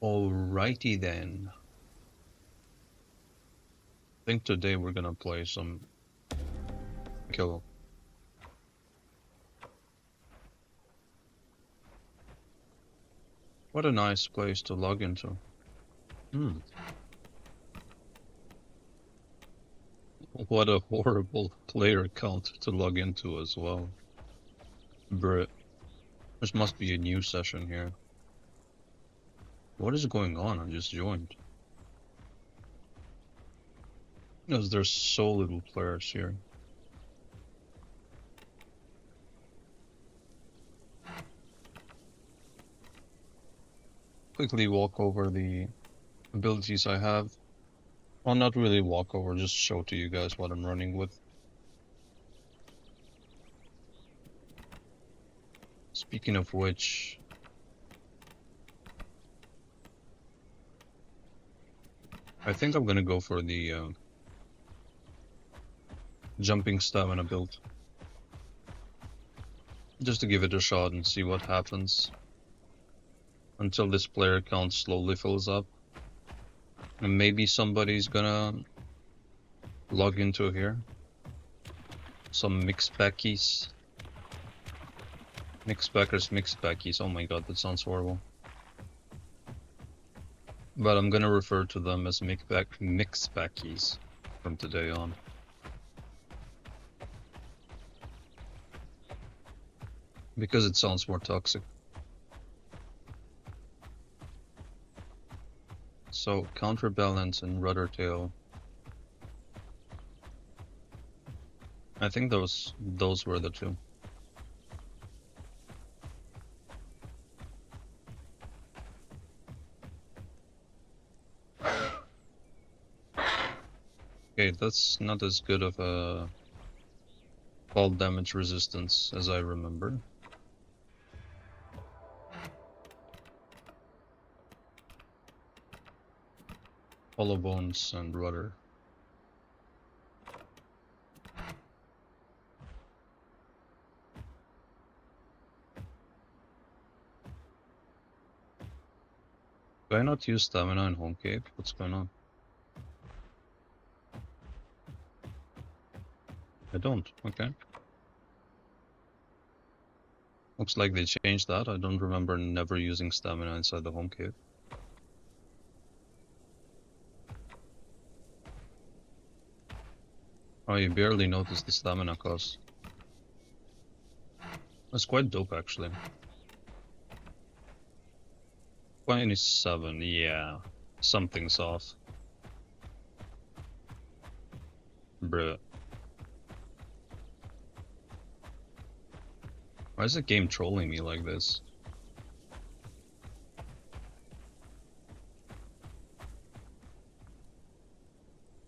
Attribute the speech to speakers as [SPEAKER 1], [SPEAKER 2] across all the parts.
[SPEAKER 1] Alrighty then. I think today we're gonna play some Kill. What a nice place to log into. What a horrible player account to log into as well. Bruh. This must be a new session here. What is going on? I just joined. Because there's so little players here. Quickly walk over the abilities I have. Well, not really walk over, just show to you guys what I'm running with. Speaking of which, I think I'm gonna go for the jumping stamina build. Just to give it a shot and see what happens. Until this player count slowly fills up. And maybe somebody's gonna log into here. Some mixed packies. Mixed packies. Oh my god, that sounds horrible. But I'm gonna refer to them as mixed packies from today on. Because it sounds more toxic. So, counterbalance and rudder tail. I think those were the two. Okay, that's not as good of a fall damage resistance as I remember. Hollow bones and rudder. Do I not use stamina in home cave? What's going on? I don't, okay. Looks like they changed that. I don't remember never using stamina inside the home cave. Oh, you barely noticed the stamina cost. That's quite dope, actually. 27, yeah. Something's off. Bruh. Why is the game trolling me like this?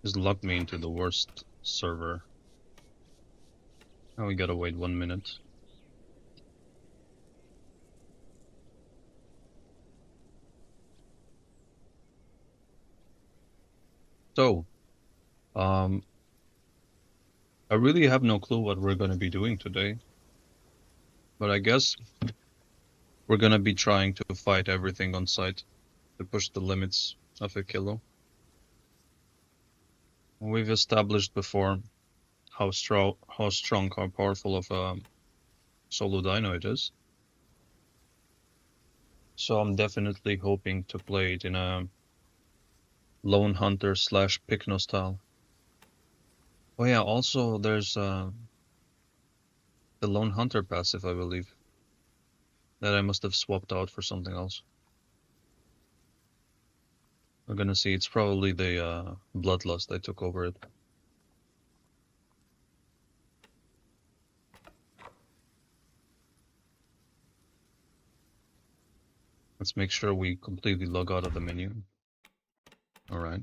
[SPEAKER 1] Just locked me into the worst server. Now we gotta wait 1 minute. So, I really have no clue what we're gonna be doing today. But I guess we're gonna be trying to fight everything on site to push the limits of a kilo. We've established before how strong, how powerful of a solo dino it is. So I'm definitely hoping to play it in a lone hunter / Pycno style. Oh yeah, also there's the lone hunter passive, I believe, that I must have swapped out for something else. We're gonna see. It's probably the bloodlust I took over it. Let's make sure we completely log out of the menu. All right.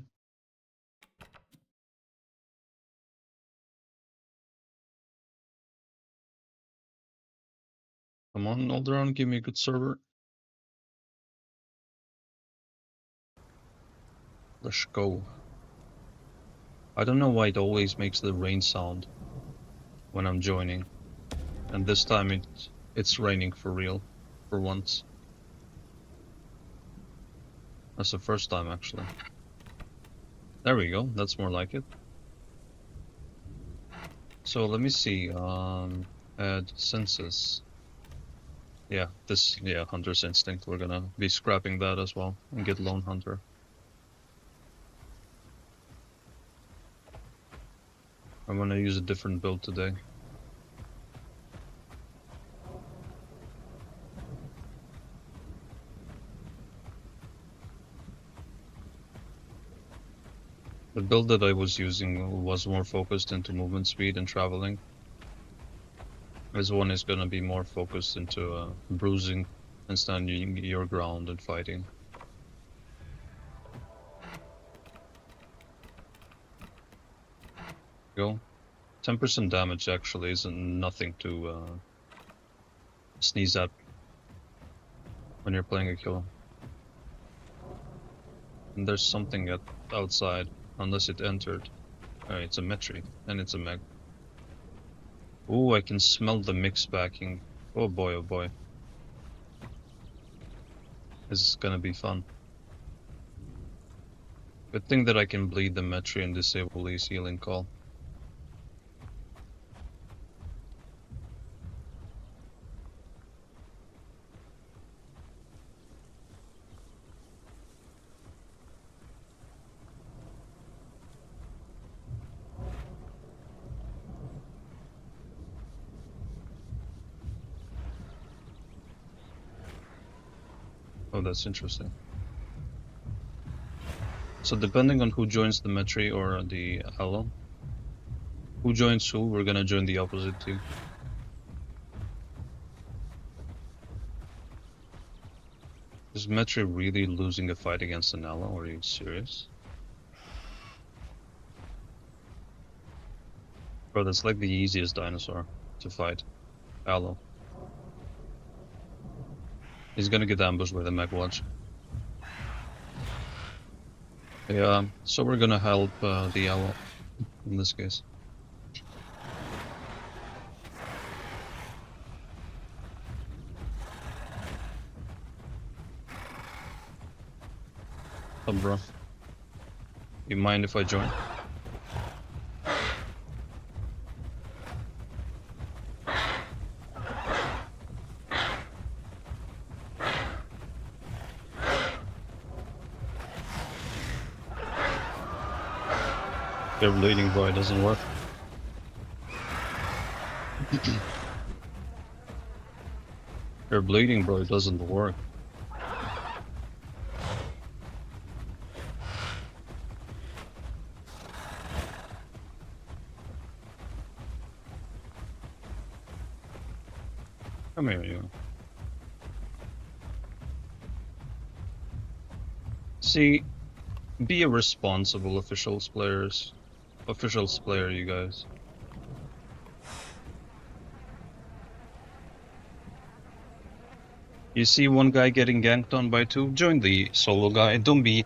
[SPEAKER 1] Come on, Alderon, give me a good server. Let's go. I don't know why it always makes the rain sound when I'm joining. And this time it's raining for real, for once. That's the first time, actually. There we go. That's more like it. So let me see. Add census. Yeah, Hunter's Instinct. We're gonna be scrapping that as well and get Lone Hunter. I'm gonna use a different build today. The build that I was using was more focused into movement speed and traveling. This one is gonna be more focused into bruising and standing your ground and fighting. Go. 10% damage actually isn't nothing to sneeze at when you're playing a killer. And there's something outside, unless it entered. It's a Metri, and it's a Meg. Ooh, I can smell the mix backing. Oh boy, oh boy. This is gonna be fun. Good thing that I can bleed the Metri and disable his healing call. Oh, that's interesting. So depending on who joins the Metri or the Allo, who joins who, we're gonna join the opposite team. Is Metri really losing a fight against an Allo? Are you serious? Bro, that's like the easiest dinosaur to fight. Allo. He's gonna get ambushed by the Mech Watch. Yeah, so we're gonna help the Allo in this case. Oh, bro. You mind if I join? They're bleeding, bro. It doesn't work. They're bleeding, bro. It doesn't work. Come here, you. See, be a responsible officials player, you guys. You see one guy getting ganked on by two, join the solo guy. Don't be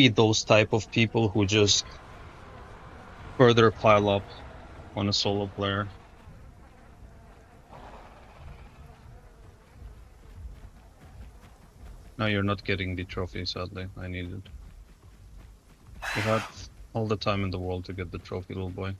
[SPEAKER 1] those type of people who just further pile up on a solo player. No, you're not getting the trophy, sadly. I need it. You had all the time in the world to get the trophy, little boy.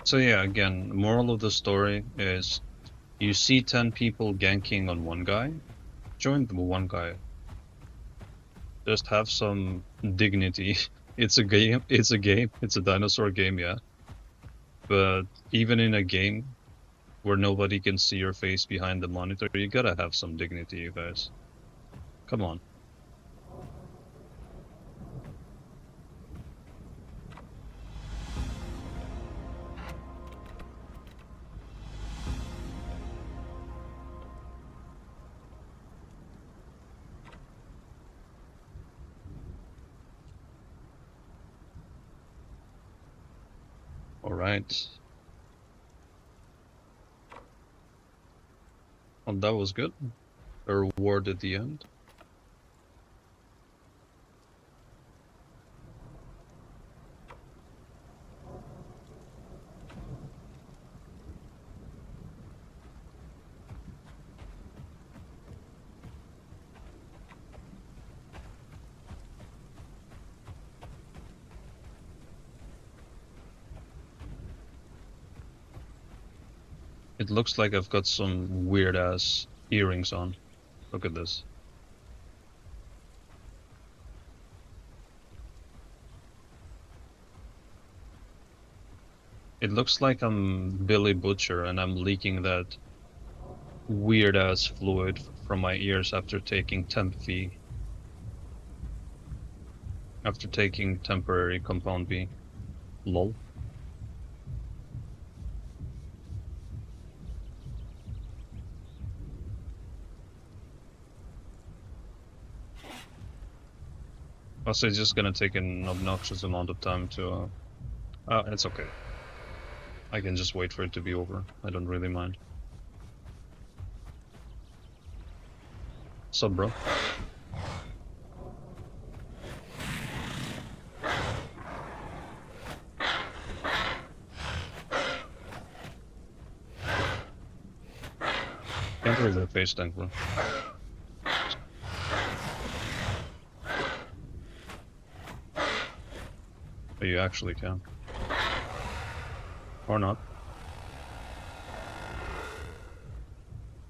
[SPEAKER 1] So yeah, again, moral of the story is you see 10 people ganking on one guy, join the one guy. Just have some dignity. It's a game, it's a dinosaur game, yeah. But even in a game where nobody can see your face behind the monitor, you gotta have some dignity, you guys. Come on. All right. Well, that was good. A reward at the end. It looks like I've got some weird ass earrings on. Look at this. It looks like I'm Billy Butcher and I'm leaking that weird ass fluid from my ears after taking temp V. After taking temporary compound B. Lol. Also, it's just gonna take an obnoxious amount of time to... it's okay. I can just wait for it to be over. I don't really mind. Sup, bro? Can't really face tank, bro. But you actually can. Or not.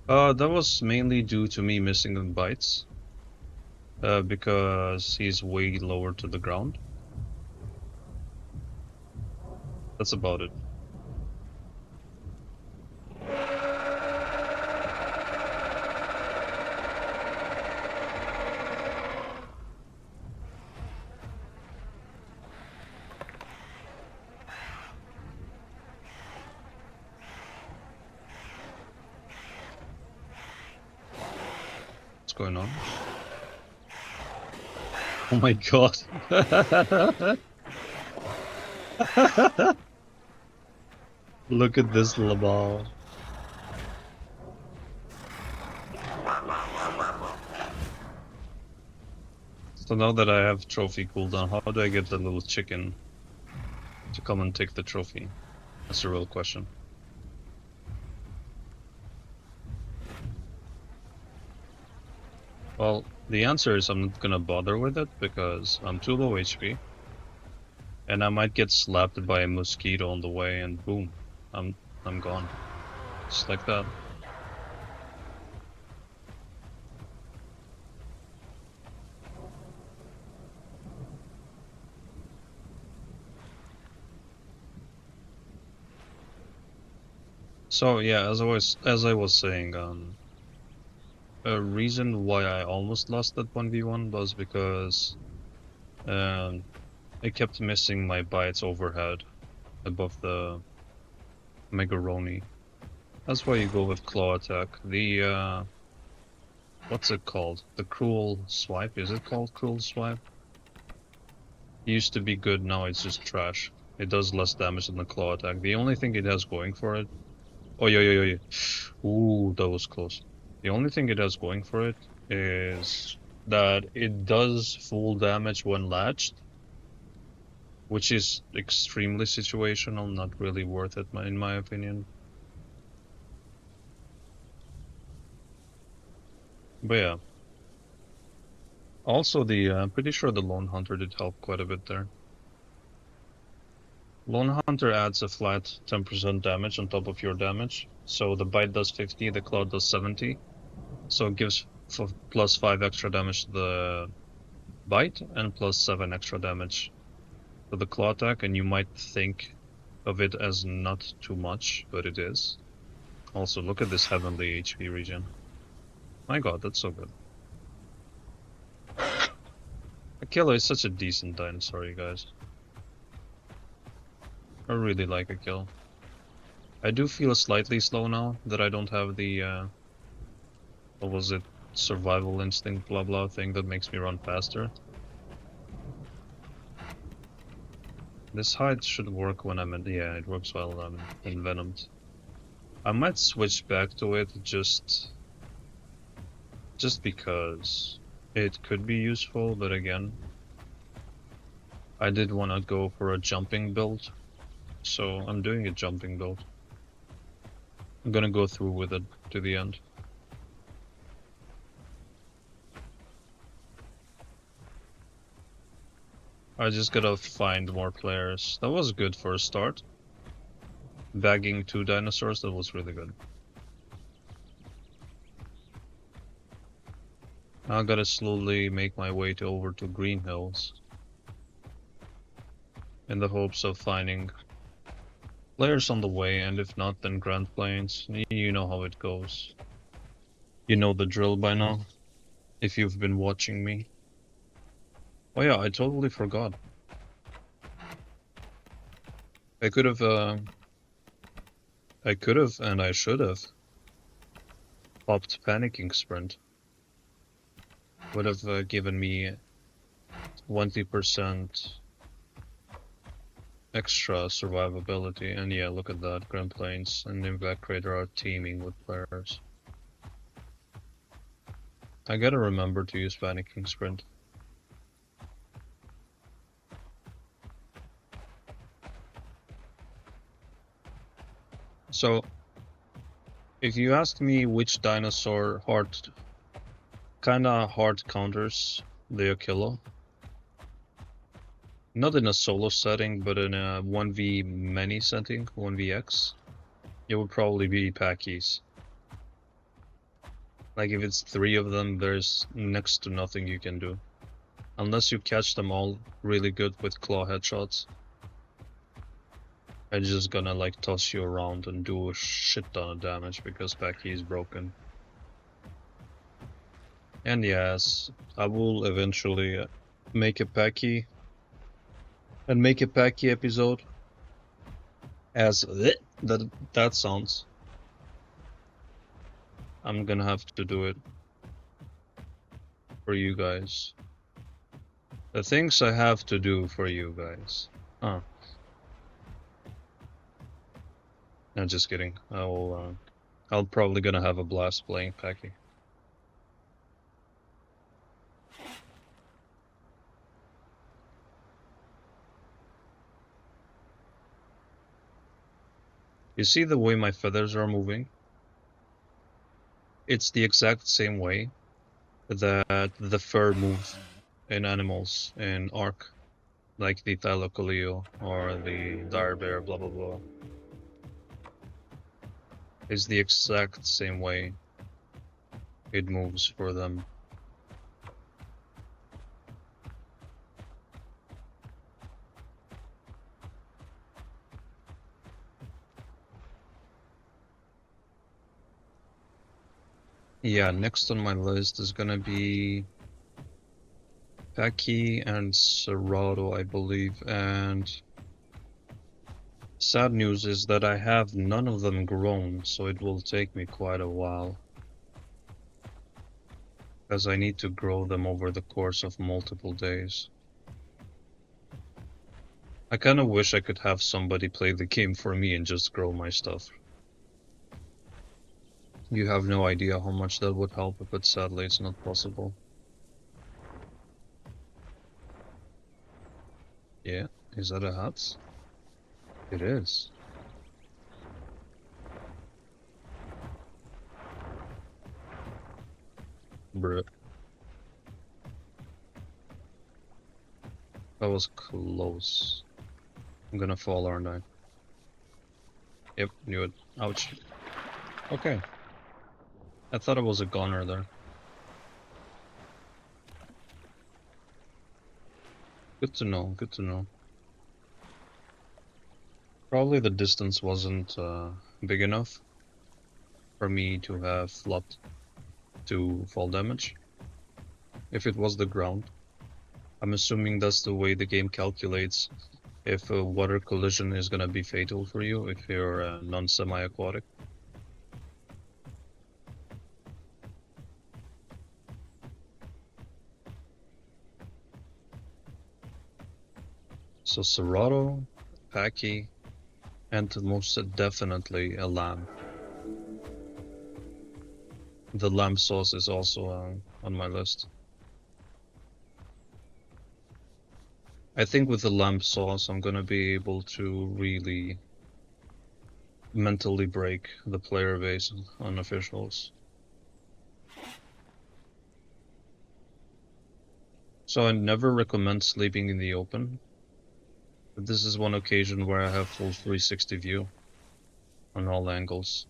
[SPEAKER 1] That was mainly due to me missing the bites. Because he's way lower to the ground. That's about it. What's going on? Oh my god. Look at this labal. So now that I have trophy cooldown, how do I get the little chicken to come and take the trophy? That's the real question. Well, the answer is I'm not gonna bother with it because I'm too low HP. And I might get slapped by a mosquito on the way and boom, I'm gone. Just like that. So yeah, as I was saying, a reason why I almost lost that 1v1 was because I kept missing my bites overhead above the Megaroni. That's why you go with claw attack. The what's it called? The cruel swipe? Is it called cruel swipe? It used to be good, now it's just trash. It does less damage than the claw attack. The only thing it has going for it... Oh, yeah. Ooh, that was close. The only thing it has going for it is that it does full damage when latched, which is extremely situational, not really worth it in my opinion. But yeah. Also, I'm pretty sure the Lone Hunter did help quite a bit there. Lone Hunter adds a flat 10% damage on top of your damage. So the bite does 50, the claw does 70. So it gives plus 5 extra damage to the bite and plus 7 extra damage to the claw attack. And you might think of it as not too much, but it is. Also, look at this heavenly HP regen. My god, that's so good. Akilo is such a decent dinosaur, you guys. I really like Akilo. I do feel slightly slow now that I don't have the, what was it, survival instinct blah blah thing that makes me run faster. This hide should work when I'm in, yeah, it works while I'm envenomed. I might switch back to it just because it could be useful, but again, I did want to go for a jumping build, so I'm doing a jumping build. I'm gonna go through with it to the end. I just gotta find more players. That was good for a start. bagging 2 dinosaurs, that was really good. I gotta slowly make my way over to Green Hills in the hopes of finding players on the way, and if not, then Grand Plains. You know how it goes. You know the drill by now, if you've been watching me. Oh yeah, I totally forgot. I could have, and I should have popped Panicking Sprint. Would have given me 20% extra survivability, and yeah, look at that. Grand Plains and Impact Crater are teeming with players. I gotta remember to use Panicking Sprint. So, if you ask me which dinosaur kinda hard counters the Achillo, not in a solo setting, but in a 1v many setting, 1vx, it would probably be Pachy's. Like if it's 3 of them, there's next to nothing you can do. Unless you catch them all really good with claw headshots. I'm just gonna like toss you around and do a shit ton of damage because Pachy is broken. And yes, I will eventually make a Pachy episode as that sounds. I'm gonna have to do it for you guys. The things I have to do for you guys. Huh. No, just kidding. I'll probably gonna have a blast playing Pachy. You see the way my feathers are moving? It's the exact same way that the fur moves in animals in Ark, like the Thylacoleo or the dire bear, blah blah blah. It's the exact same way it moves for them. Yeah, next on my list is gonna be Pachy and Serato, I believe, and sad news is that I have none of them grown, so it will take me quite a while. Because I need to grow them over the course of multiple days. I kinda wish I could have somebody play the game for me and just grow my stuff. You have no idea how much that would help, but sadly it's not possible. Yeah, is that a hat? It is. Bruh. That was close. I'm gonna fall, aren't I? Yep, knew it. Ouch. Okay. I thought it was a goner there. Good to know, good to know. Probably the distance wasn't big enough for me to have flopped to fall damage. If it was the ground. I'm assuming that's the way the game calculates if a water collision is gonna be fatal for you if you're non-semi-aquatic. So Serato, Pachy, and most definitely a lamb. The lamb sauce is also on my list. I think with the lamb sauce, I'm gonna be able to really mentally break the player base on officials. So I never recommend sleeping in the open. But this is one occasion where I have full 360 view. on all angles.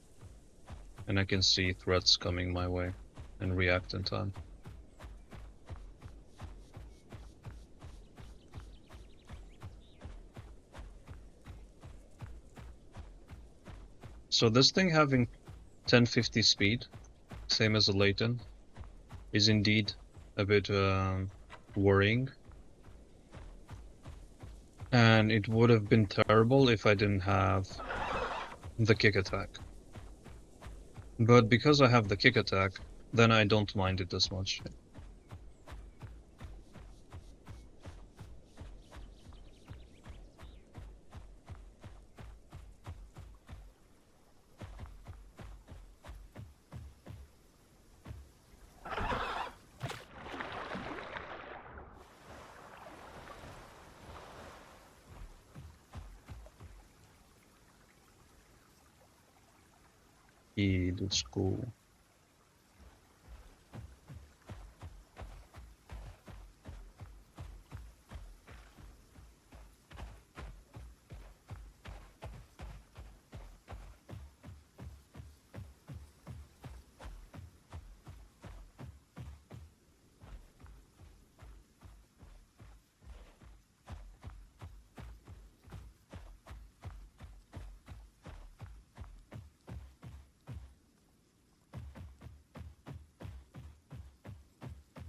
[SPEAKER 1] And I can see threats coming my way and react in time. So this thing having 1050 speed, same as a Layton, is indeed a bit worrying. And it would have been terrible if I didn't have the kick attack. But because I have the kick attack, then I don't mind it as much. That's cool.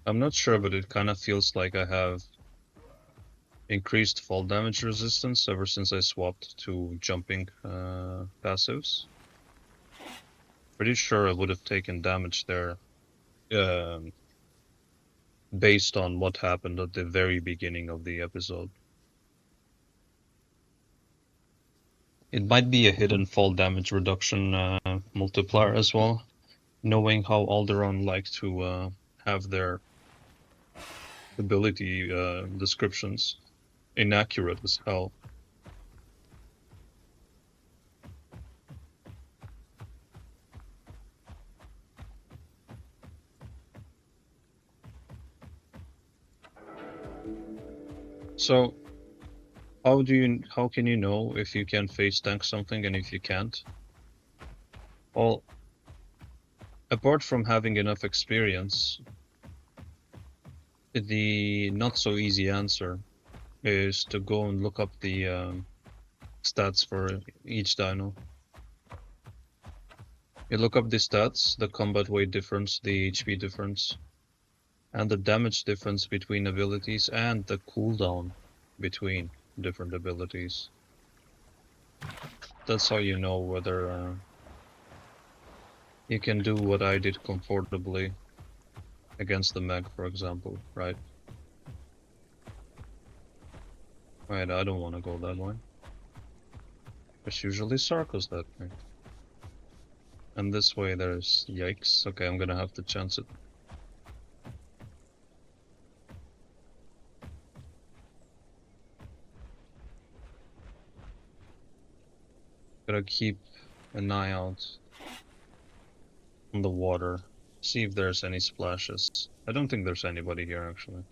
[SPEAKER 1] I'm not sure, but it kind of feels like I have increased fall damage resistance ever since I swapped to jumping passives. Pretty sure I would have taken damage there based on what happened at the very beginning of the episode. It might be a hidden fall damage reduction multiplier as well, knowing how Alderaan like to have their ability descriptions inaccurate as hell. So how can you know if you can face tank something and if you can't? Well, apart from having enough experience, the not so easy answer is to go and look up the stats for each dino. You look up the stats, the combat weight difference, the HP difference, and the damage difference between abilities and the cooldown between different abilities. That's how you know whether you can do what I did comfortably against the Meg, for example, right? Right, I don't want to go that way. There's usually circles that way. And this way there's... Yikes. Okay, I'm gonna have to chance it. Gotta keep an eye out on the water. See if there's any splashes. I don't think there's anybody here, actually.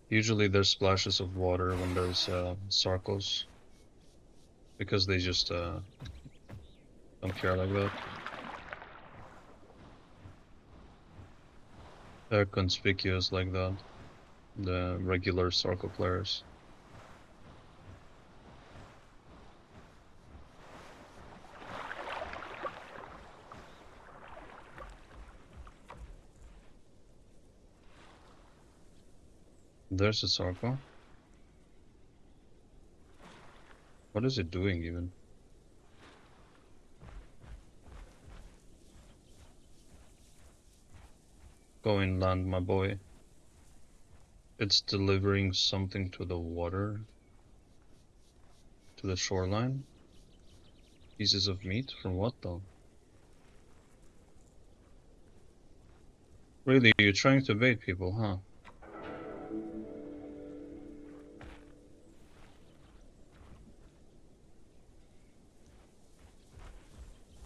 [SPEAKER 1] Usually there's splashes of water when there's circles. Because they just don't care like that. They're conspicuous like that. The regular circle players. There's a circle. What is it doing even? Go inland, my boy. It's delivering something to the water. To the shoreline. Pieces of meat? From what though? Really, you're trying to bait people, huh?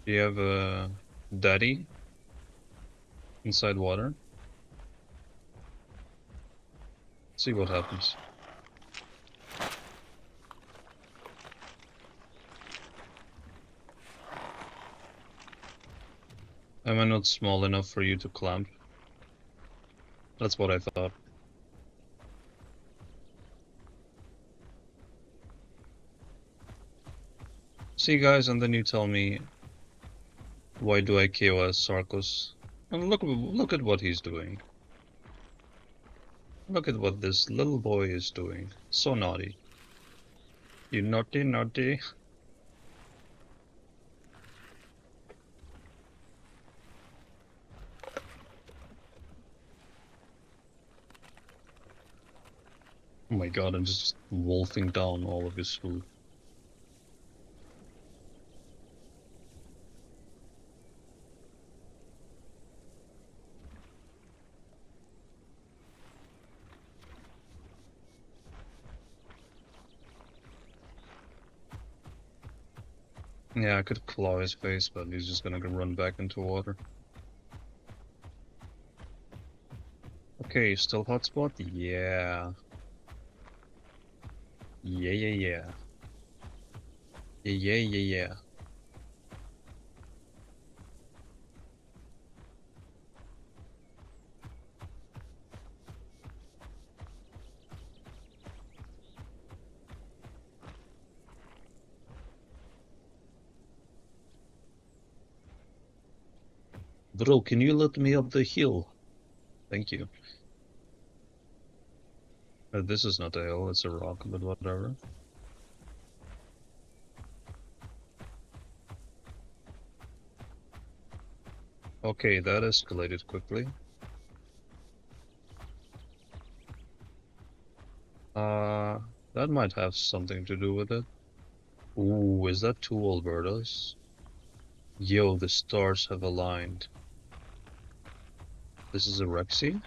[SPEAKER 1] Do you have a daddy inside water? See what happens. Am I not small enough for you to clamp? That's what I thought. See, guys, and then you tell me, why do I KOS Sarkos? And look at what he's doing. Look at what this little boy is doing. So naughty. You naughty, naughty. Oh my god, I'm just wolfing down all of his food. Yeah, I could claw his face, but he's just gonna run back into water. Okay, still hotspot? Yeah. Yeah, yeah, yeah. Yeah, yeah, yeah, yeah. Bro, can you let me up the hill? Thank you. This is not a hill, it's a rock, but whatever. Okay, that escalated quickly. That might have something to do with it. Ooh, is that two Albertas? Yo, the stars have aligned. This is a Rexy?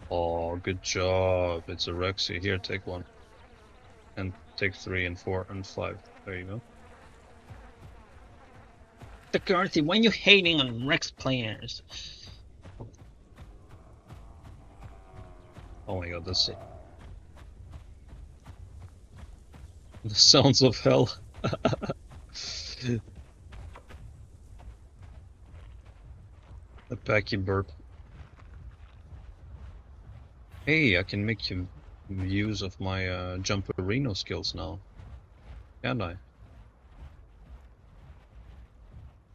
[SPEAKER 1] Oh, good job. It's a Rexy. Here, take one. And take 3 and 4 and 5. There you go.
[SPEAKER 2] Dakarthy, why are you hating on Rex players?
[SPEAKER 1] Oh my god, that's it. The sounds of hell. A Pachy burp. Hey, I can make use of my Jumperino skills now. Can I?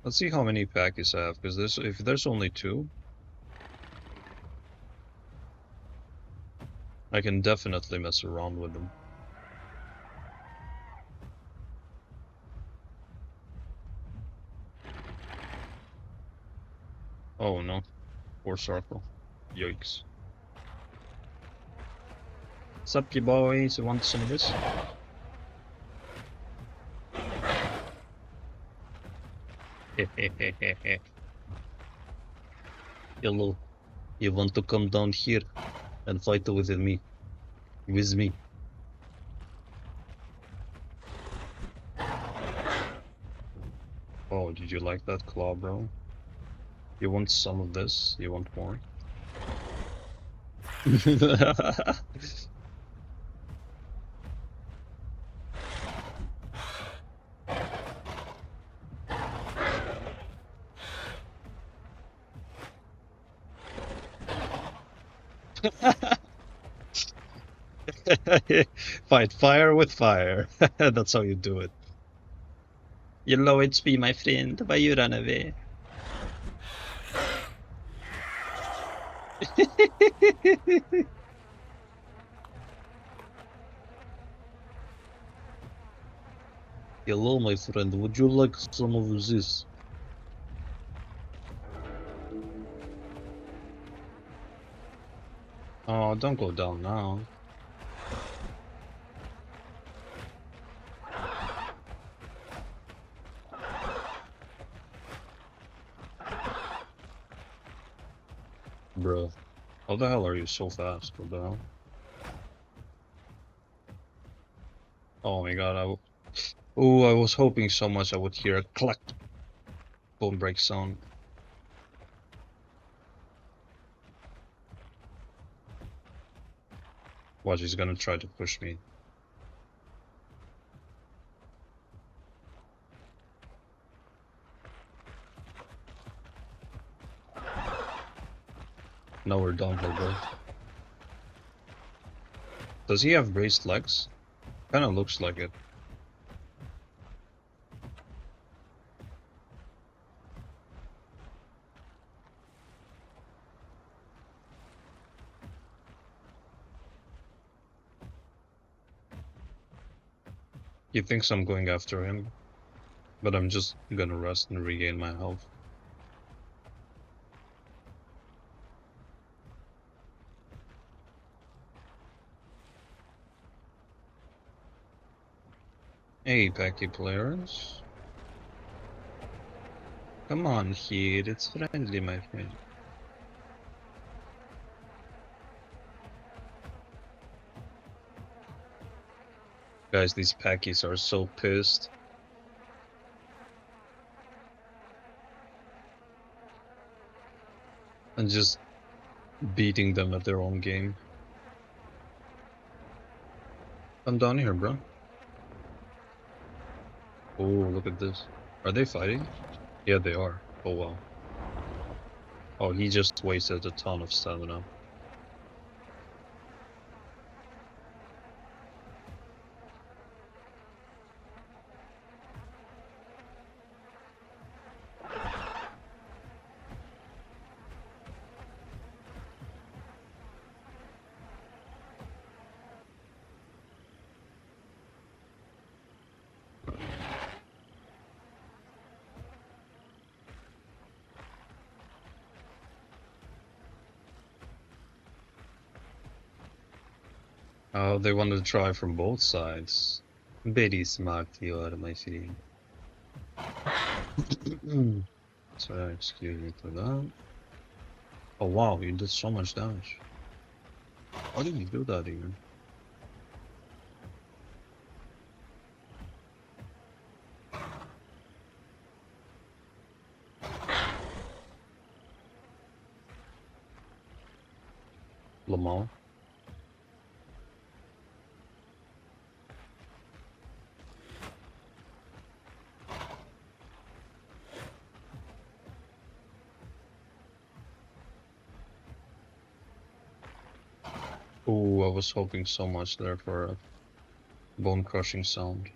[SPEAKER 1] Let's see how many Packies I have, because if there's only 2, I can definitely mess around with them. Oh no, poor circle. Yikes. What's up, you boys? You want some of this? Hello. You want to come down here and fight with me? With me? Oh, did you like that claw, bro? You want some of this? You want more? Fight fire with fire. That's how you do it.
[SPEAKER 2] You're low HP, my friend. Why you run away?
[SPEAKER 1] Hello, my friend. Would you like some of this? Oh, don't go down now. Bro. How the hell are you so fast? What the hell? Oh my god, oh, I was hoping so much I would hear a clack bone break sound. Watch, he's gonna try to push me. Now we're downhill, bro. Does he have braced legs? Kinda looks like it. He thinks I'm going after him, but I'm just gonna rest and regain my health. Hey, Pachy players. Come on here, it's friendly, my friend. Guys, these Packies are so pissed. And just beating them at their own game. Come down here, bro. Oh, look at this. Are they fighting? Yeah, they are. Oh, wow. Oh, he just wasted a ton of stamina. Oh, they wanted to try from both sides. Very smart you are, my friend. So, excuse me for that. Oh wow, you did so much damage. How did you do that even? Lamar? Oh, I was hoping so much there for a bone crushing sound.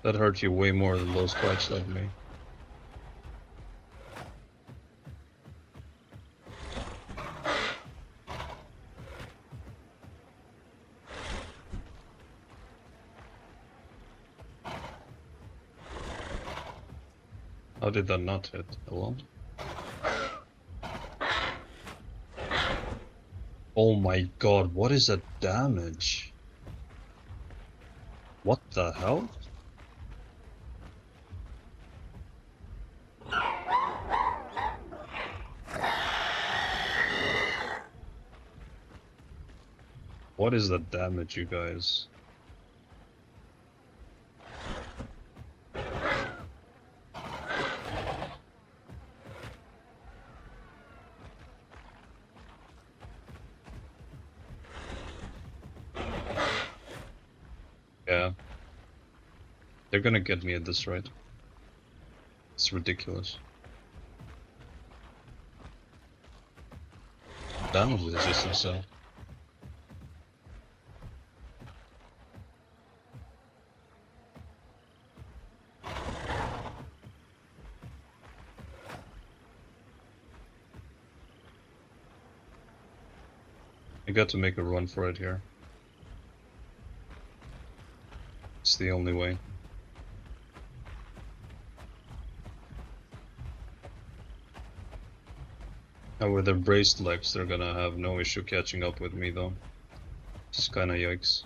[SPEAKER 1] That hurt you way more than those cracks like me. How did that not hit? Hello? Oh my god, what is that damage? What the hell? What is the damage, you guys? Yeah. They're gonna get me at this rate. It's ridiculous. Damage resistance, so. I got to make a run for it here. It's the only way. And with their braced legs, they're gonna have no issue catching up with me though. Just kinda yikes.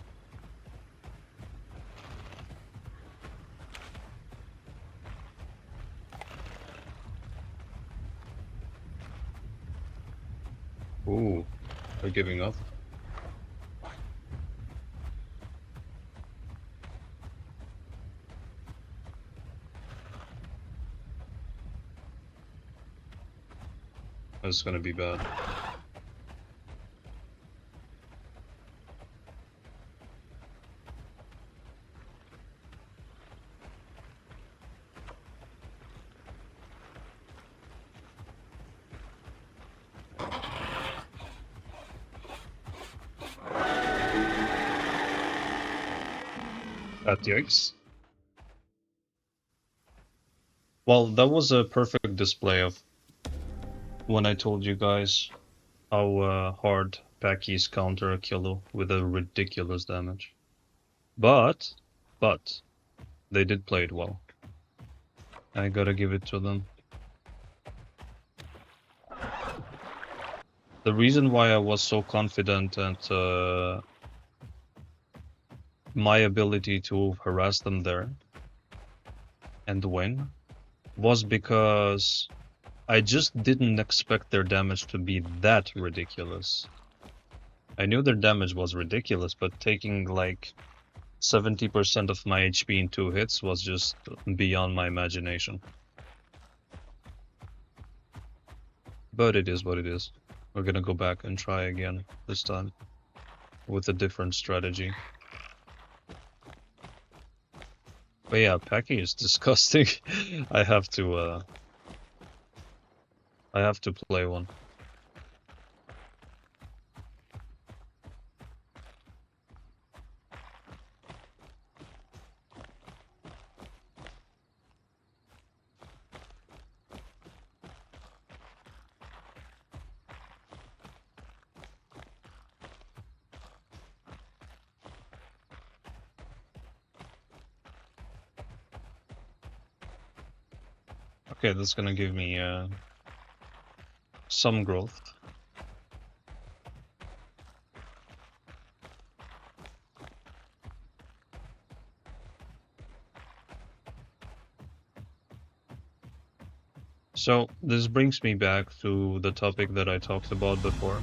[SPEAKER 1] Ooh, they're giving up. That's gonna be bad. At yikes. Well, that was a perfect display of when I told you guys how hard Pachy's counter a kilo with a ridiculous damage. But they did play it well. I gotta give it to them. The reason why I was so confident and my ability to harass them there and win was because I just didn't expect their damage to be that ridiculous. I knew their damage was ridiculous, but taking like 70% of my HP in 2 hits was just beyond my imagination. But it is what it is. We're gonna go back and try again this time with a different strategy. But yeah, Pachy is disgusting. I have to play one. Okay, that's gonna give me some growth. So this brings me back to the topic that I talked about before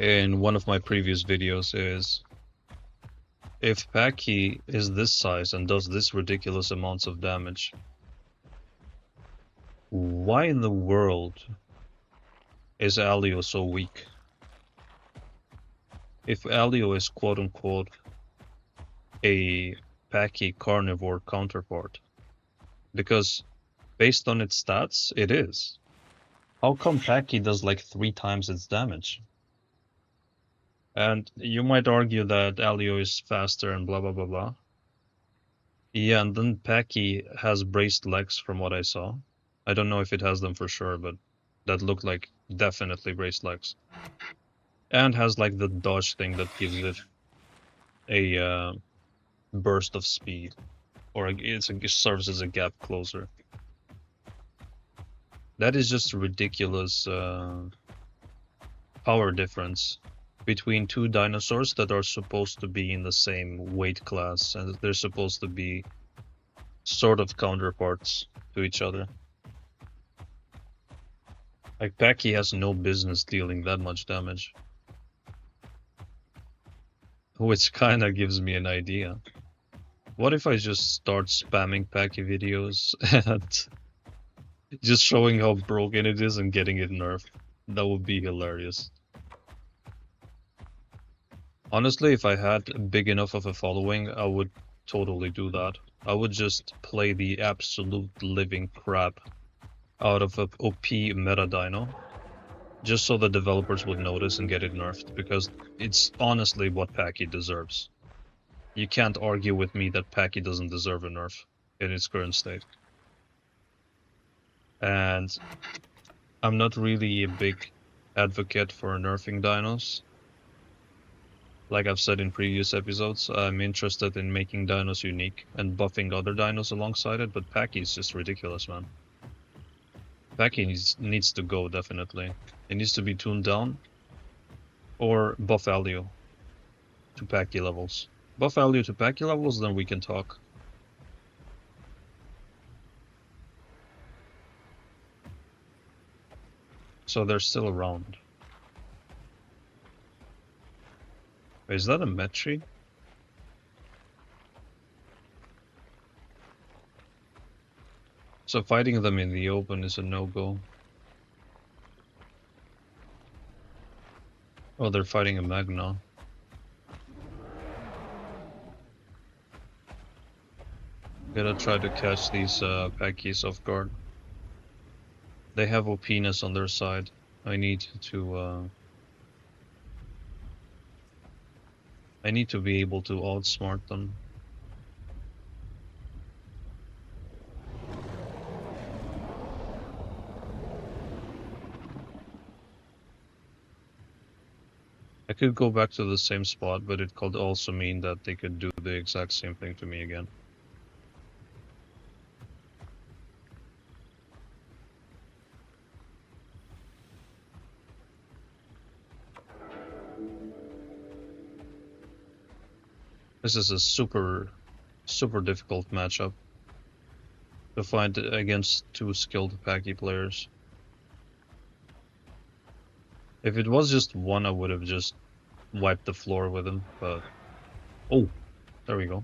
[SPEAKER 1] in one of my previous videos is if Pachy is this size and does this ridiculous amounts of damage, why in the world is Allo so weak? If Allo is quote-unquote a Pachy carnivore counterpart, because based on its stats, it is. How come Pachy does like 3 times its damage? And you might argue that Allo is faster and blah blah blah blah. Yeah, and then Pachy has braced legs from what I saw. I don't know if it has them for sure, but that looked like definitely braced legs. And has like the dodge thing that gives it a burst of speed, or it serves as a gap closer. That is just a ridiculous power difference between 2 dinosaurs that are supposed to be in the same weight class, and they're supposed to be sort of counterparts to each other. Like, Pachy has no business dealing that much damage. Which kinda gives me an idea. What if I just start spamming Pachy videos and just showing how broken it is and getting it nerfed? That would be hilarious. Honestly, if I had big enough of a following, I would totally do that. I would just play the absolute living crap out of a OP meta dino, just so the developers would notice and get it nerfed, because it's honestly what Pachy deserves. You can't argue with me that Pachy doesn't deserve a nerf in its current state. And I'm not really a big advocate for nerfing dinos. Like I've said in previous episodes, I'm interested in making dinos unique and buffing other dinos alongside it, but Pachy is just ridiculous, man. Pachy needs to go, definitely. It needs to be tuned down, or buff Allo to Pachy levels. Buff Allo to Pachy levels, then we can talk. So they're still around. Wait, is that a Metri? So fighting them in the open is a no-go. Oh, they're fighting a Magna. Gotta try to catch these Pachys off guard. They have OPness on their side. I need to I need to be able to outsmart them. I could go back to the same spot, but it could also mean that they could do the exact same thing to me again. This is a super difficult matchup to find against two skilled Pachy players. If it was just one, I would have just wiped the floor with him, but... Oh, there we go.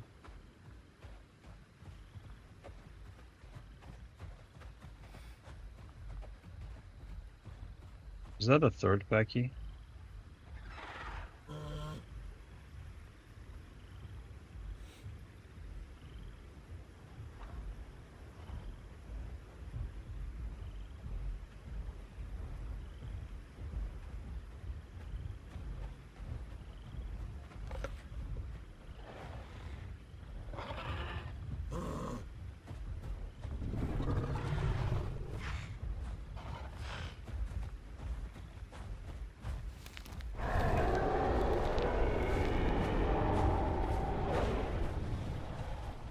[SPEAKER 1] Is that a third Pachy?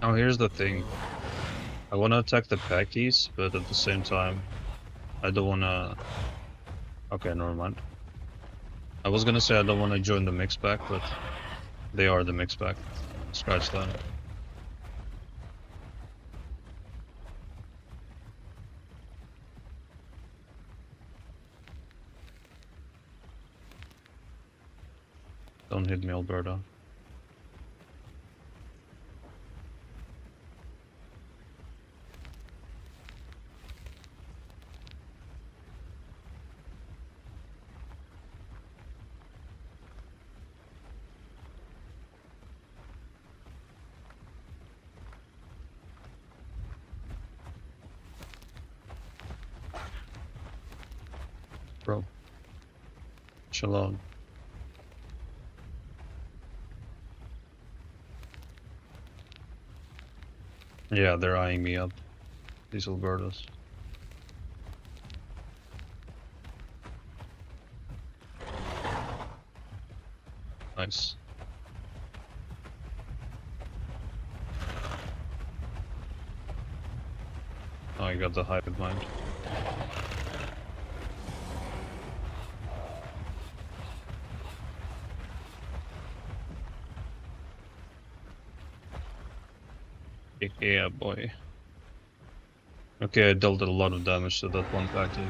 [SPEAKER 1] Now here's the thing. I want to attack the Packies, but at the same time, I don't want to... Okay, never mind. I was gonna say I don't want to join the mix pack, but they are the mix pack. Scratch that. Don't hit me, Alberta. Bro. Chill out. Yeah, they're eyeing me up. These Albertas. Nice. Oh, you got the hive mind. Yeah, boy. Okay, I dealt a lot of damage to that one Pachy.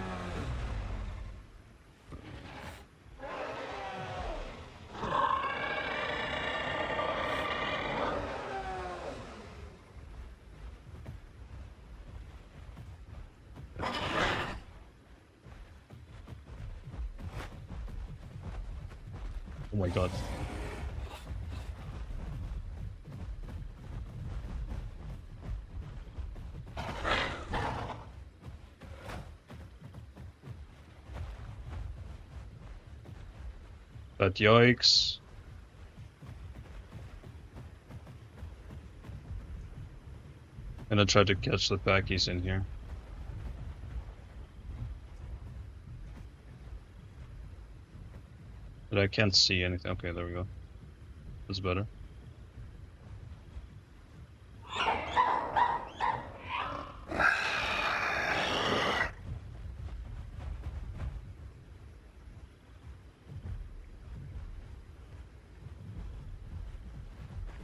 [SPEAKER 1] Oh my god. But yikes. Gonna try to catch the Packies in here. But I can't see anything. Okay, there we go. That's better.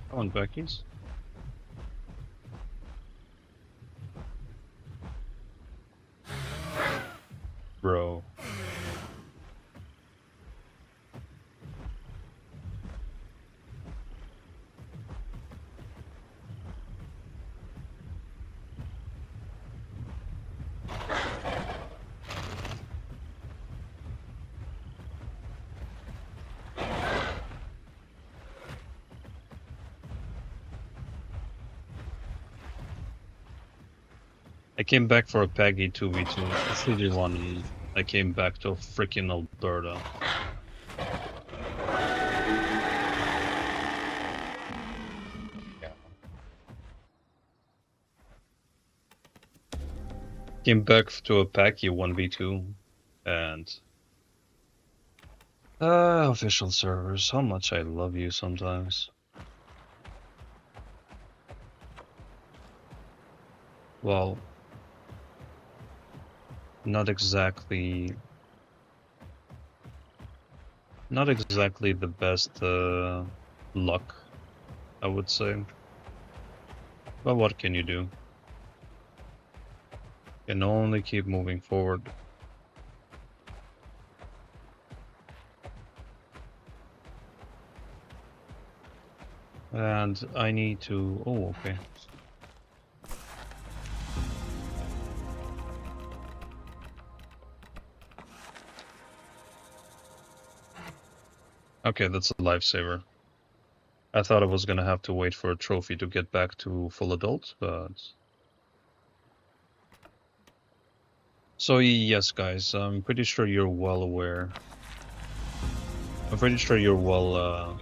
[SPEAKER 1] Come on, Packies. Bro. I came back for a Peggy 2v2. I 3v1. I came back to freaking Alberta. Came back to a Pachy 1v2 and official servers, how much I love you sometimes. Well, not exactly the best luck, I would say. But what can you do? Can only keep moving forward. And I need to... Oh, okay. Okay, that's a lifesaver. I thought I was gonna have to wait for a trophy to get back to full adult, but... So yes, guys, I'm pretty sure you're well aware. I'm pretty sure you're well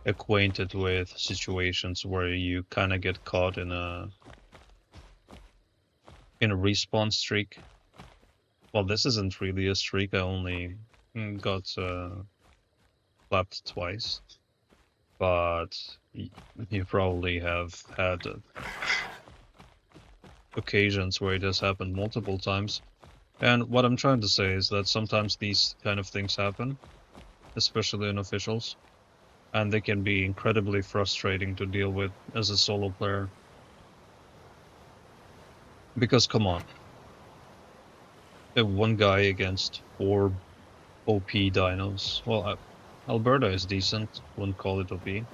[SPEAKER 1] acquainted with situations where you kind of get caught in a respawn streak. Well, this isn't really a streak. I only got clapped twice, but you probably have had occasions where it has happened multiple times. And what I'm trying to say is that sometimes these kind of things happen, especially in officials, and they can be incredibly frustrating to deal with as a solo player. Because come on, one guy against 4 OP dinos. Well, Alberta is decent, wouldn't call it OP,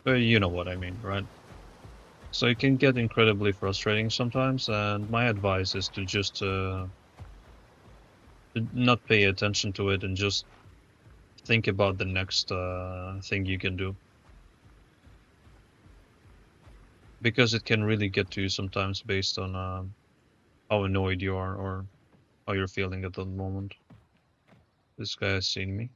[SPEAKER 1] but you know what I mean, right? So it can get incredibly frustrating sometimes, and my advice is to just not pay attention to it and just think about the next thing you can do. Because it can really get to you sometimes based on how annoyed you are or how you're feeling at the moment. This guy has seen me.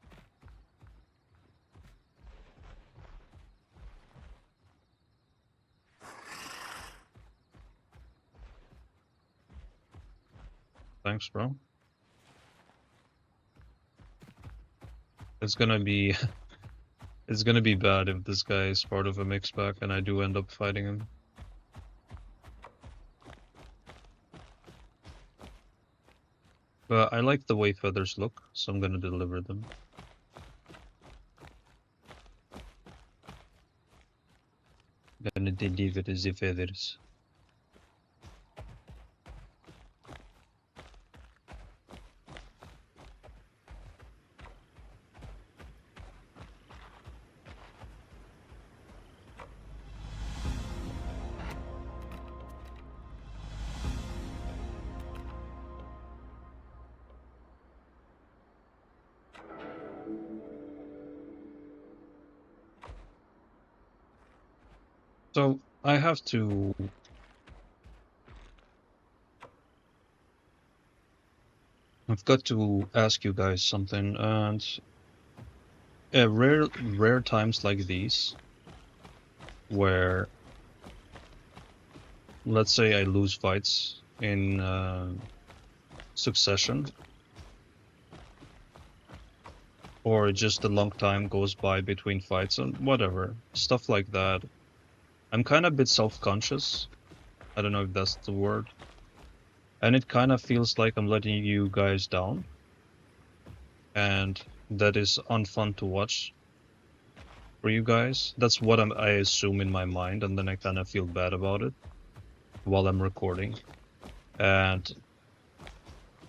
[SPEAKER 1] Thanks, bro. It's gonna be it's gonna be bad if this guy is part of a mix pack and I do end up fighting him. But I like the way feathers look, so I'm gonna deliver them. Gonna deliver the feathers. So I have to... I've got to ask you guys something, and rare times like these, where let's say I lose fights in succession, or just a long time goes by between fights and whatever, stuff like that. I'm kind of a bit self-conscious. I don't know if that's the word. And it kind of feels like I'm letting you guys down. And that is unfun to watch for you guys. That's what I assume in my mind, and then I kind of feel bad about it while I'm recording. And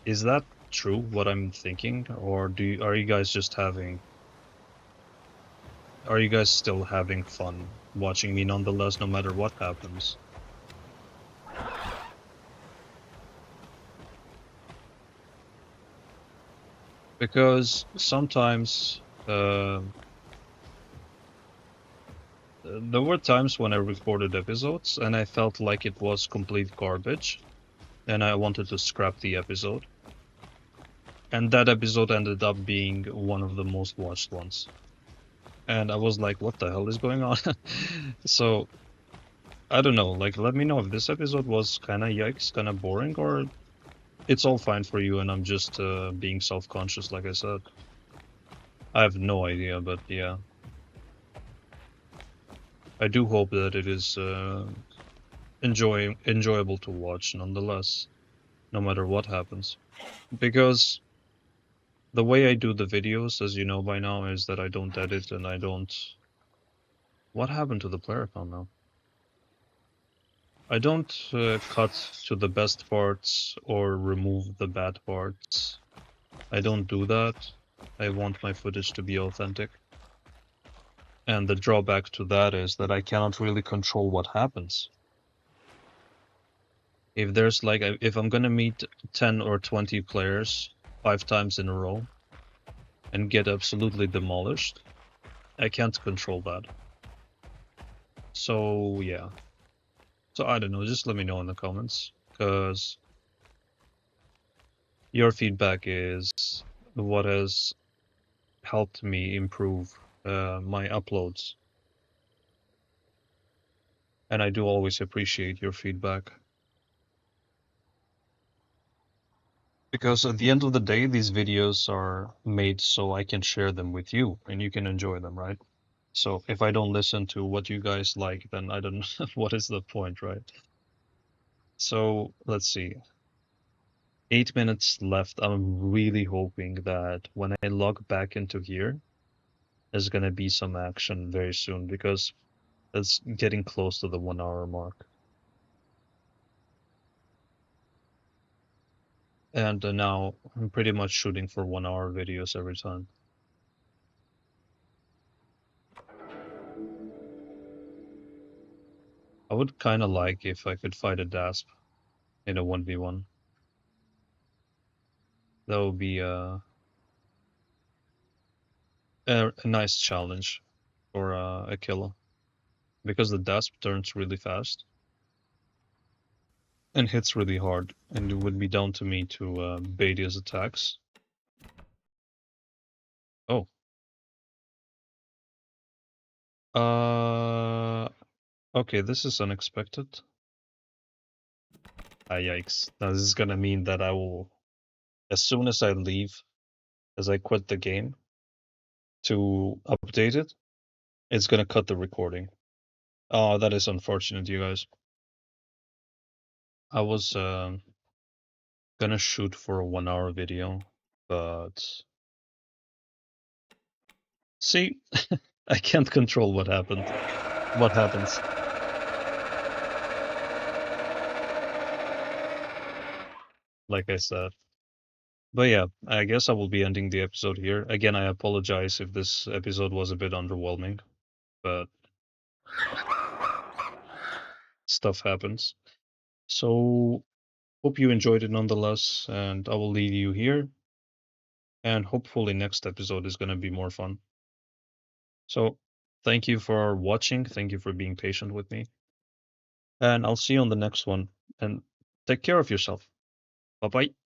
[SPEAKER 1] is that true, what I'm thinking? Or are you guys just having... Are you guys still having fun watching me nonetheless, no matter what happens? Because sometimes there were times when I recorded episodes and I felt like it was complete garbage and I wanted to scrap the episode. And that episode ended up being one of the most watched ones. And I was like, what the hell is going on? So I don't know, like, let me know if this episode was kinda yikes, kinda boring, or it's all fine for you and I'm just being self-conscious, like I said. I have no idea, but yeah. I do hope that it is enjoyable to watch nonetheless, no matter what happens. Because the way I do the videos, as you know by now, is that I don't edit and I don't... What happened to the player account now? I don't cut to the best parts or remove the bad parts. I don't do that. I want my footage to be authentic. And the drawback to that is that I cannot really control what happens. If there's like, if I'm gonna meet 10 or 20 players 5 times in a row and get absolutely demolished, I can't control that. So yeah. So I don't know, just let me know in the comments, because your feedback is what has helped me improve my uploads. And I do always appreciate your feedback. Because at the end of the day, these videos are made so I can share them with you and you can enjoy them, right? So if I don't listen to what you guys like, then I don't know what is the point, right? So let's see. 8 minutes left. I'm really hoping that when I log back into here, there's gonna be some action very soon, because it's getting close to the 1 hour mark. And now I'm pretty much shooting for 1 hour videos every time. I would kind of like if I could fight a Dasp in a 1v1. That would be a nice challenge for a killer, because the Dasp turns really fast and hits really hard, and it would be down to me to bait his attacks. Oh. Okay, this is unexpected. Ah, yikes. Now this is gonna mean that I will, as soon as I leave, as I quit the game to update it, it's gonna cut the recording. Oh, that is unfortunate, you guys. I was gonna shoot for a 1 hour video, but see, I can't control what happened. What happens. Like I said. But yeah, I guess I will be ending the episode here. Again, I apologize if this episode was a bit underwhelming, but stuff happens. So, hope you enjoyed it nonetheless, and I will leave you here. And hopefully next episode is gonna be more fun. So, thank you for watching. Thank you for being patient with me. And I'll see you on the next one. And take care of yourself. Bye bye.